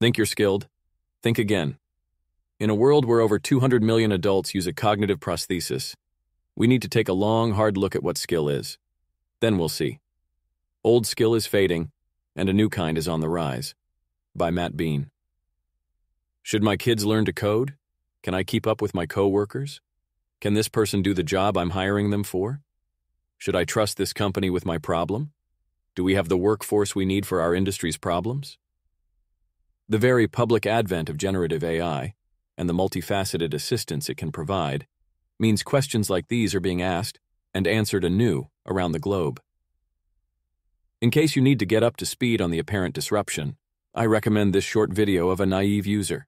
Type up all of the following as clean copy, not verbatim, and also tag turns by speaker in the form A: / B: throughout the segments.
A: Think you're skilled? Think again. In a world where over 200 million adults use a cognitive prosthesis, we need to take a long, hard look at what skill is. Then we'll see. Old skill is fading, and a new kind is on the rise. By Matt Beane. Should my kids learn to code? Can I keep up with my coworkers? Can this person do the job I'm hiring them for? Should I trust this company with my problem? Do we have the workforce we need for our industry's problems? The very public advent of generative AI and the multifaceted assistance it can provide means questions like these are being asked and answered anew around the globe. In case you need to get up to speed on the apparent disruption, I recommend this short video of a naive user,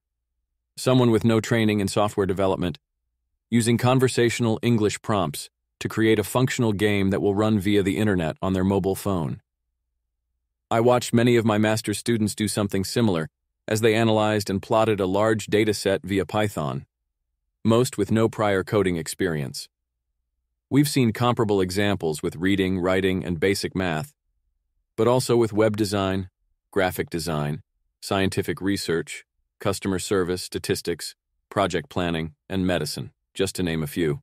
A: someone with no training in software development, using conversational English prompts to create a functional game that will run via the internet on their mobile phone. I watched many of my master's students do something similar as they analyzed and plotted a large data set via Python, most with no prior coding experience. We've seen comparable examples with reading, writing, and basic math, but also with web design, graphic design, scientific research, customer service, statistics, project planning, and medicine, just to name a few.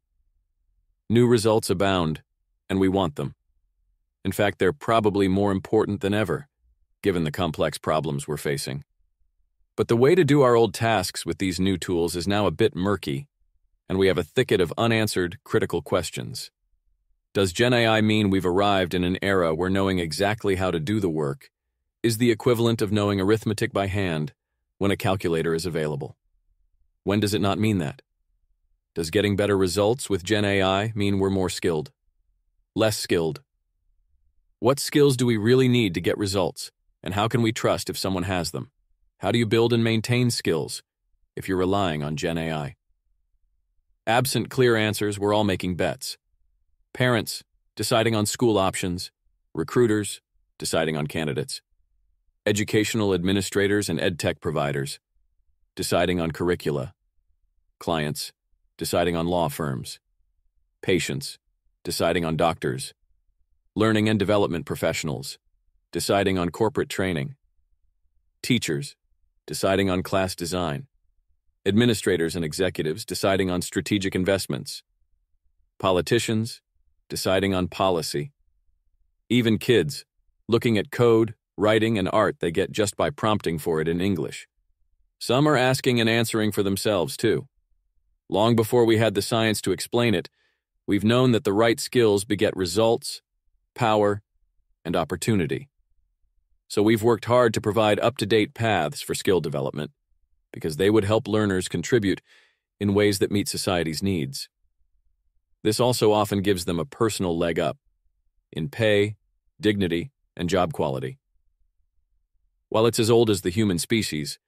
A: New results abound, and we want them. In fact, they're probably more important than ever, given the complex problems we're facing. But the way to do our old tasks with these new tools is now a bit murky, and we have a thicket of unanswered, critical questions. Does Gen AI mean we've arrived in an era where knowing exactly how to do the work is the equivalent of knowing arithmetic by hand when a calculator is available? When does it not mean that? Does getting better results with Gen AI mean we're more skilled? Less skilled? What skills do we really need to get results, and how can we trust if someone has them? How do you build and maintain skills if you're relying on Gen AI? Absent clear answers, we're all making bets. Parents deciding on school options, recruiters deciding on candidates, educational administrators and edtech providers deciding on curricula, clients deciding on law firms, patients deciding on doctors, learning and development professionals deciding on corporate training, teachers deciding on class design, administrators and executives deciding on strategic investments, politicians deciding on policy, even kids looking at code, writing, and art they get just by prompting for it in English. Some are asking and answering for themselves, too. Long before we had the science to explain it, we've known that the right skills beget results, power, and opportunity. So we've worked hard to provide up-to-date paths for skill development, because they would help learners contribute in ways that meet society's needs. This also often gives them a personal leg up in pay, dignity, and job quality. While it's as old as the human species,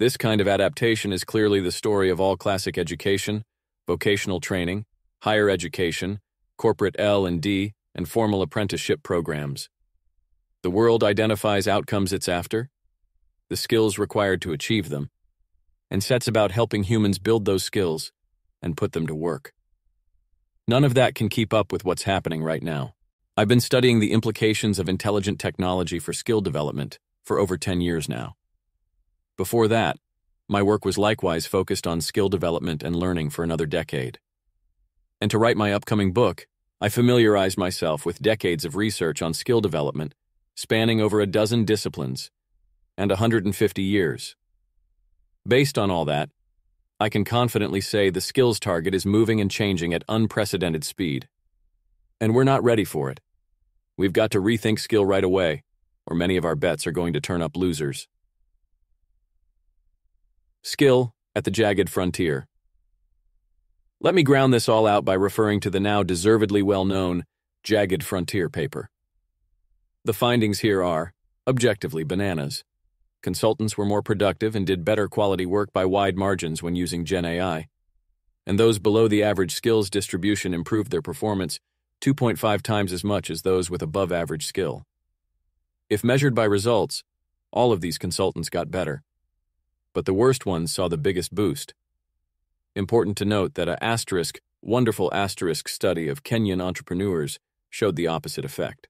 A: this kind of adaptation is clearly the story of all classic education, vocational training, higher education, corporate L&D, and formal apprenticeship programs. The world identifies outcomes it's after, the skills required to achieve them, and sets about helping humans build those skills and put them to work. None of that can keep up with what's happening right now. I've been studying the implications of intelligent technology for skill development for over 10 years now. Before that, my work was likewise focused on skill development and learning for another decade. And to write my upcoming book, I familiarized myself with decades of research on skill development spanning over a dozen disciplines and 150 years. Based on all that, I can confidently say the skills target is moving and changing at unprecedented speed. And we're not ready for it. We've got to rethink skill right away, or many of our bets are going to turn up losers. Skill at the jagged frontier. Let me ground this all out by referring to the now deservedly well-known Jagged Frontier paper. The findings here are, objectively, bananas. Consultants were more productive and did better quality work by wide margins when using Gen AI. And those below the average skills distribution improved their performance 2.5 times as much as those with above average skill. If measured by results, all of these consultants got better. But the worst ones saw the biggest boost. Important to note that a wonderful asterisk study of Kenyan entrepreneurs showed the opposite effect.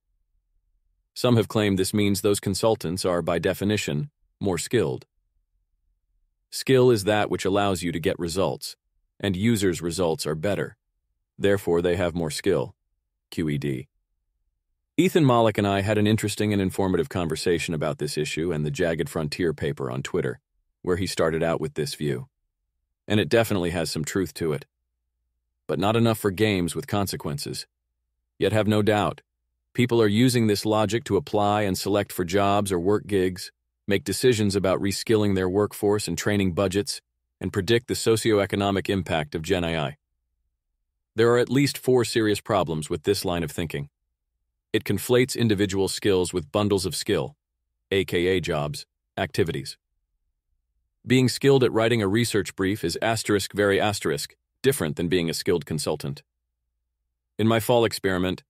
A: Some have claimed this means those consultants are, by definition, more skilled. Skill is that which allows you to get results, and users' results are better. Therefore, they have more skill. QED. Ethan Mollick and I had an interesting and informative conversation about this issue and the Jagged Frontier paper on Twitter, where he started out with this view. And it definitely has some truth to it. But not enough for games with consequences. Yet have no doubt, people are using this logic to apply and select for jobs or work gigs, make decisions about reskilling their workforce and training budgets, and predict the socioeconomic impact of Gen AI. There are at least 4 serious problems with this line of thinking. It conflates individual skills with bundles of skill, aka jobs, activities. Being skilled at writing a research brief is very different than being a skilled consultant. In my fall experiment,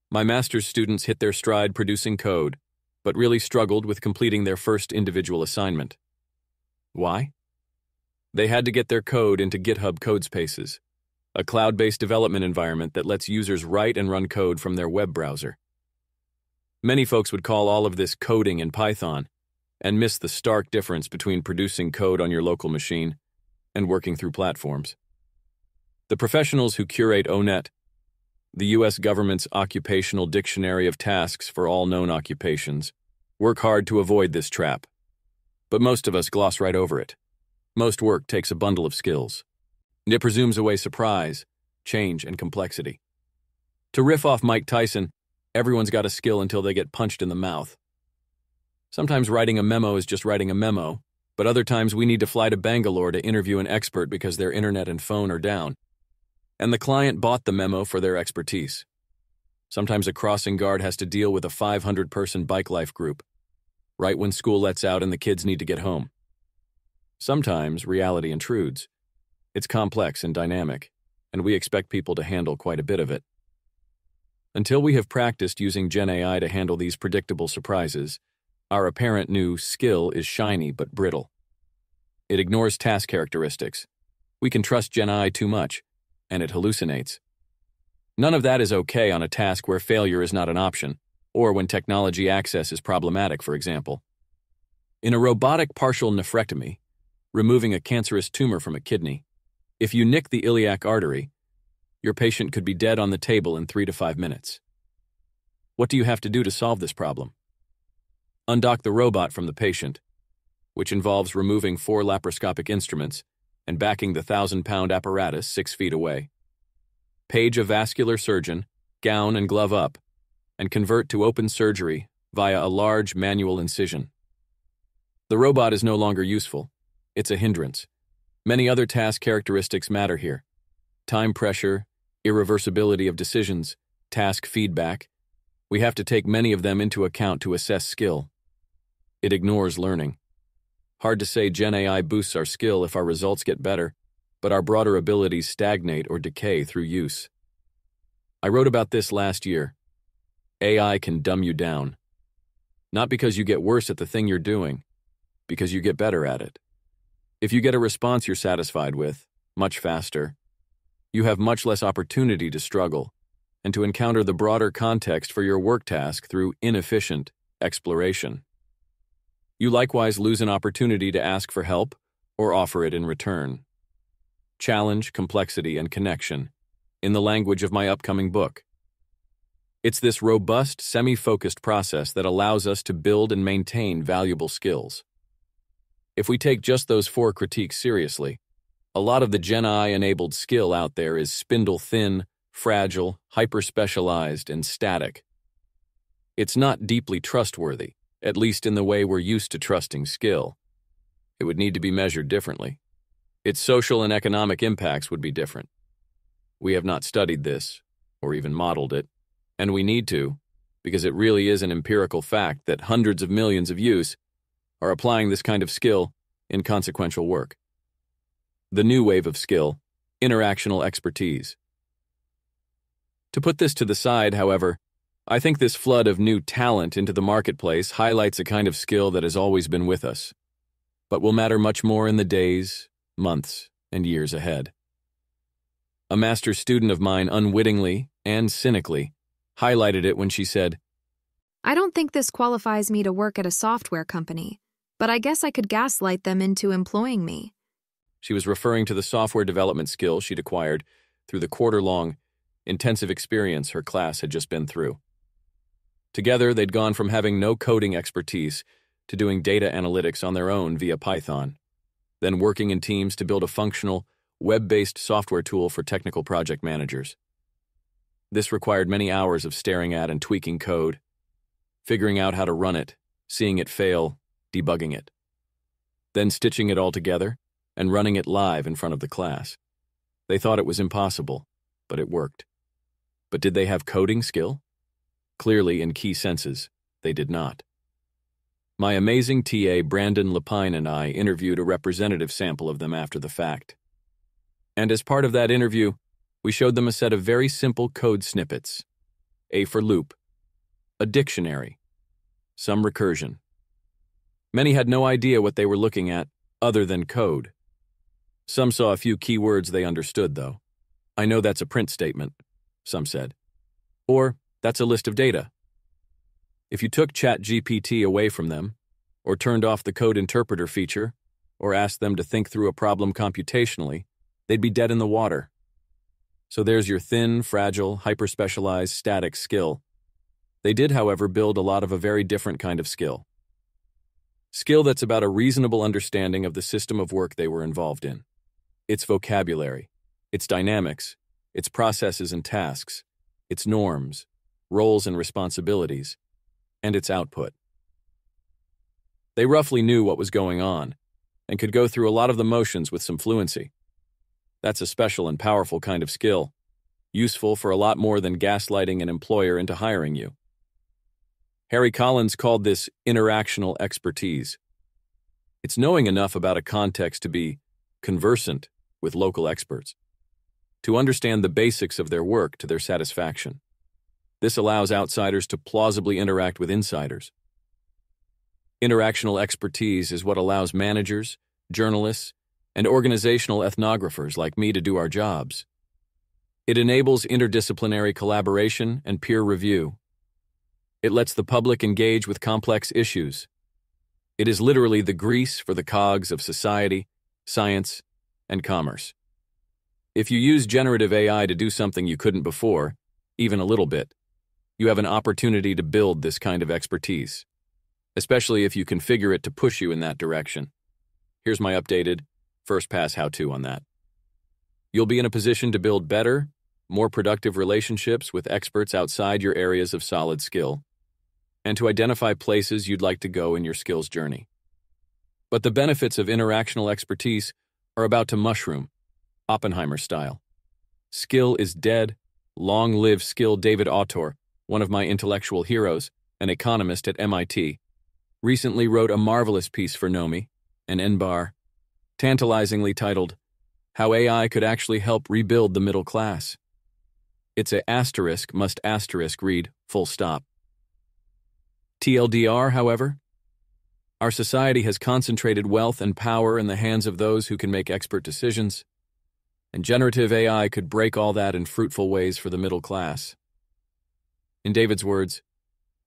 A: my master's students hit their stride producing code, but really struggled with completing their first individual assignment. Why? They had to get their code into GitHub Codespaces, a cloud-based development environment that lets users write and run code from their web browser. Many folks would call all of this coding in Python and miss the stark difference between producing code on your local machine and working through platforms. The professionals who curate ONET, the U.S. government's occupational dictionary of tasks for all known occupations, work hard to avoid this trap. But most of us gloss right over it. Most work takes a bundle of skills. It presumes away surprise, change, and complexity. To riff off Mike Tyson, everyone's got a skill until they get punched in the mouth. Sometimes writing a memo is just writing a memo, but other times we need to fly to Bangalore to interview an expert because their internet and phone are down. And the client bought the memo for their expertise. Sometimes a crossing guard has to deal with a 500-person bike life group, right when school lets out and the kids need to get home. Sometimes reality intrudes. It's complex and dynamic, and we expect people to handle quite a bit of it. Until we have practiced using Gen AI to handle these predictable surprises, our apparent new skill is shiny but brittle. It ignores task characteristics. We can trust Gen AI too much, and it hallucinates. None of that is okay on a task where failure is not an option, or when technology access is problematic, for example. In a robotic partial nephrectomy, removing a cancerous tumor from a kidney, if you nick the iliac artery, your patient could be dead on the table in 3 to 5 minutes. What do you have to do to solve this problem? Undock the robot from the patient, which involves removing 4 laparoscopic instruments and backing the 1,000-pound apparatus 6 feet away. Page a vascular surgeon, gown and glove up, and convert to open surgery via a large manual incision. The robot is no longer useful. It's a hindrance. Many other task characteristics matter here. Time pressure, irreversibility of decisions, task feedback. We have to take many of them into account to assess skill. It ignores learning. Hard to say Gen AI boosts our skill if our results get better, but our broader abilities stagnate or decay through use. I wrote about this last year. AI can dumb you down. Not because you get worse at the thing you're doing, because you get better at it. If you get a response you're satisfied with, much faster, you have much less opportunity to struggle and to encounter the broader context for your work task through inefficient exploration. You likewise lose an opportunity to ask for help or offer it in return. Challenge, complexity, and connection, in the language of my upcoming book. It's this robust, semi-focused process that allows us to build and maintain valuable skills. If we take just those 4 critiques seriously, a lot of the Gen AI-enabled skill out there is spindle-thin, fragile, hyper-specialized, and static. It's not deeply trustworthy, at least in the way we're used to trusting skill. It would need to be measured differently. Its social and economic impacts would be different. We have not studied this, or even modeled it, and we need to, because it really is an empirical fact that hundreds of millions of youths are applying this kind of skill in consequential work. The new wave of skill, interactional expertise. To put this to the side, however, I think this flood of new talent into the marketplace highlights a kind of skill that has always been with us, but will matter much more in the days, months, and years ahead. A master's student of mine unwittingly and cynically highlighted it when she said,
B: "I don't think this qualifies me to work at a software company. but I guess I could gaslight them into employing me.
A: She was referring to the software development skill she'd acquired through the quarter-long, intensive experience her class had just been through. Together, they'd gone from having no coding expertise to doing data analytics on their own via Python, then working in teams to build a functional, web-based software tool for technical project managers. This required many hours of staring at and tweaking code, figuring out how to run it, seeing it fail, debugging it, then stitching it all together and running it live in front of the class. They thought it was impossible, but it worked. But did they have coding skill? Clearly, in key senses, they did not. My amazing TA Brandon Lapine and I interviewed a representative sample of them after the fact. And as part of that interview, we showed them a set of very simple code snippets. A for loop, a dictionary, some recursion. Many had no idea what they were looking at other than code. Some saw a few keywords they understood, though. I know that's a print statement, some said. Or, that's a list of data. If you took ChatGPT away from them, or turned off the code interpreter feature, or asked them to think through a problem computationally, they'd be dead in the water. So there's your thin, fragile, hyper-specialized, static skill. They did, however, build a lot of a very different kind of skill. Skill that's about a reasonable understanding of the system of work they were involved in. Its vocabulary, its dynamics, its processes and tasks, its norms, roles and responsibilities, and its output. They roughly knew what was going on and could go through a lot of the motions with some fluency. That's a special and powerful kind of skill, useful for a lot more than gaslighting an employer into hiring you. Harry Collins called this interactional expertise. It's knowing enough about a context to be conversant with local experts, to understand the basics of their work to their satisfaction. This allows outsiders to plausibly interact with insiders. Interactional expertise is what allows managers, journalists, and organizational ethnographers like me to do our jobs. It enables interdisciplinary collaboration and peer review. It lets the public engage with complex issues. It is literally the grease for the cogs of society, science, and commerce. If you use generative AI to do something you couldn't before, even a little bit, you have an opportunity to build this kind of expertise, especially if you configure it to push you in that direction. Here's my updated first pass how-to on that. You'll be in a position to build better, more productive relationships with experts outside your areas of solid skill, and to identify places you'd like to go in your skills journey. But the benefits of interactional expertise are about to mushroom, Oppenheimer style. Skill is dead, long live skill. David Autor, one of my intellectual heroes, an economist at MIT, recently wrote a marvelous piece for Nomi, an NBAR, tantalizingly titled, How AI Could Actually Help Rebuild the Middle Class. It's a asterisk must asterisk read, full stop. TLDR, however, our society has concentrated wealth and power in the hands of those who can make expert decisions, and generative AI could break all that in fruitful ways for the middle class. In David's words,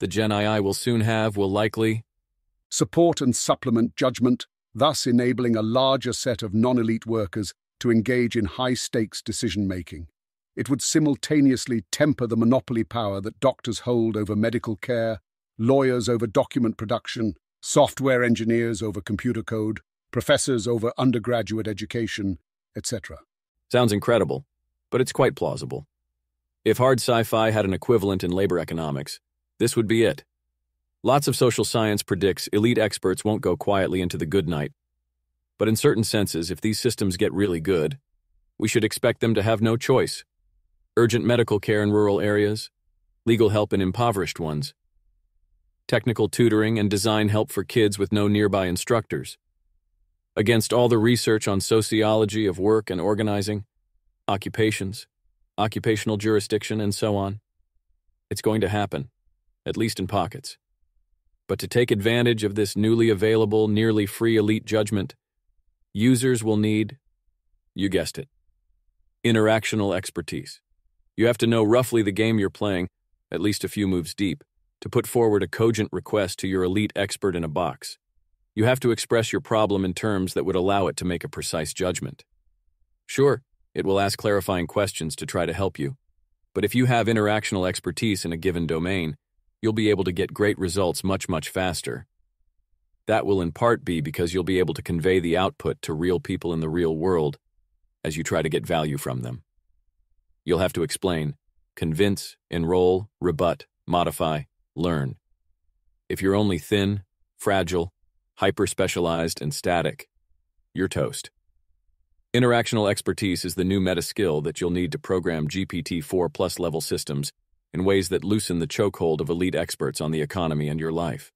A: the Gen AI will soon have will likely
C: support and supplement judgment, thus enabling a larger set of non-elite workers to engage in high-stakes decision-making. It would simultaneously temper the monopoly power that doctors hold over medical care, lawyers over document production, software engineers over computer code, professors over undergraduate education, etc.
A: Sounds incredible, but it's quite plausible. If hard sci-fi had an equivalent in labor economics, this would be it. Lots of social science predicts elite experts won't go quietly into the good night. But in certain senses, if these systems get really good, we should expect them to have no choice. Urgent medical care in rural areas, legal help in impoverished ones, technical tutoring and design help for kids with no nearby instructors. Against all the research on sociology of work and organizing, occupations, occupational jurisdiction, and so on, it's going to happen, at least in pockets. But to take advantage of this newly available, nearly free elite judgment, users will need, you guessed it, interactional expertise. You have to know roughly the game you're playing, at least a few moves deep, to put forward a cogent request to your elite expert in a box. You have to express your problem in terms that would allow it to make a precise judgment. Sure, it will ask clarifying questions to try to help you, but if you have interactional expertise in a given domain, you'll be able to get great results much faster. That will in part be because you'll be able to convey the output to real people in the real world as you try to get value from them. You'll have to explain, convince, enroll, rebut, modify, learn. If you're only thin, fragile, hyper-specialized, and static, you're toast. Interactional expertise is the new meta skill that you'll need to program GPT-4+ level systems in ways that loosen the chokehold of elite experts on the economy and your life.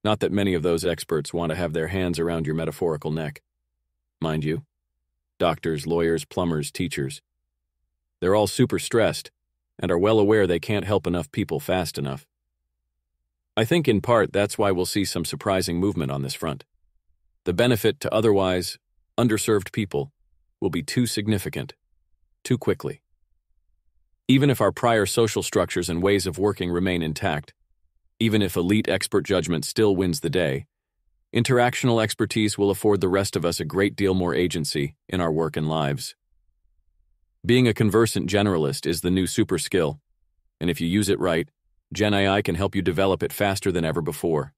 A: Not that many of those experts want to have their hands around your metaphorical neck. Mind you, doctors, lawyers, plumbers, teachers. They're all super stressed and are well aware they can't help enough people fast enough. I think in part that's why we'll see some surprising movement on this front. The benefit to otherwise underserved people will be too significant, too quickly. Even if our prior social structures and ways of working remain intact, even if elite expert judgment still wins the day, interactional expertise will afford the rest of us a great deal more agency in our work and lives. Being a conversant generalist is the new super skill, and if you use it right, Gen AI can help you develop it faster than ever before.